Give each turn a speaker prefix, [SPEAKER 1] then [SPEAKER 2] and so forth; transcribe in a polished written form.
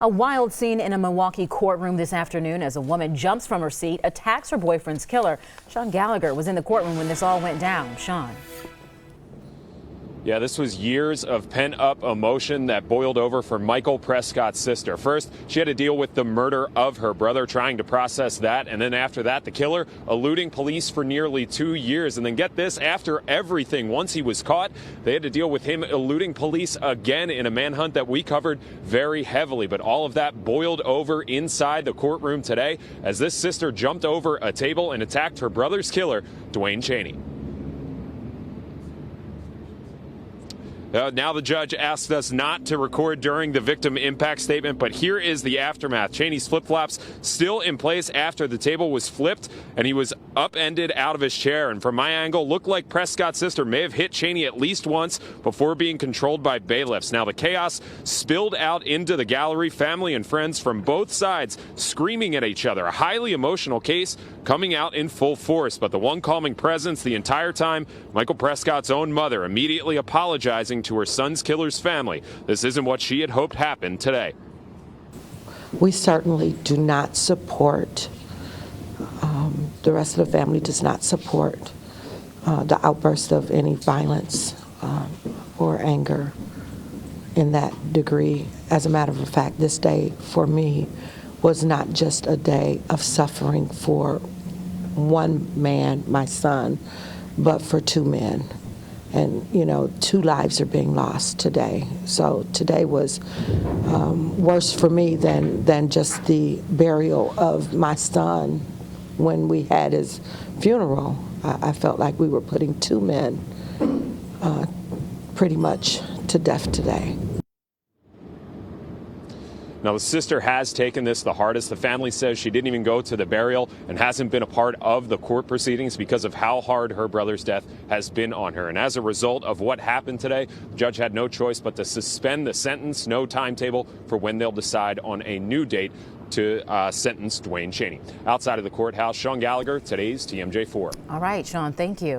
[SPEAKER 1] A wild scene in a Milwaukee courtroom this afternoon as a woman jumps from her seat, attacks her boyfriend's killer. Sean Gallagher was in the courtroom when this all went down. Sean.
[SPEAKER 2] Yeah, this was years of pent-up emotion that boiled over for Michael Prescott's sister. First, she had to deal with the murder of her brother, trying to process that. And then after that, the killer eluding police for nearly 2 years. And then get this, after everything, once he was caught, they had to deal with him eluding police again in a manhunt that we covered very heavily. But all of that boiled over inside the courtroom today as this sister jumped over a table and attacked her brother's killer, Chaney. Now the judge asked us not to record during the victim impact statement, but here is the aftermath. Chaney's flip-flops still in place after the table was flipped, and he was upended out of his chair. And from my angle, looked like Prescott's sister may have hit Chaney at least once before being controlled by bailiffs. Now the chaos spilled out into the gallery, family and friends from both sides screaming at each other. A highly emotional case coming out in full force, but the one calming presence the entire time, Michael Prescott's own mother immediately apologizing to her son's killer's family. This isn't what she had hoped happened today.
[SPEAKER 3] We certainly do not support, the rest of the family does not support the outburst of any violence or anger in that degree. As a matter of fact, this day for me was not just a day of suffering for one man, my son, but for two men. And, you know, 2 lives are being lost today. So today was worse for me than just the burial of my son when we had his funeral. I felt like we were putting 2 men pretty much to death today.
[SPEAKER 2] Now, the sister has taken this the hardest. The family says she didn't even go to the burial and hasn't been a part of the court proceedings because of how hard her brother's death has been on her. And as a result of what happened today, the judge had no choice but to suspend the sentence. No timetable for when they'll decide on a new date to sentence Chaney. Outside of the courthouse, Sean Gallagher, today's TMJ4.
[SPEAKER 1] All right, Sean, thank you.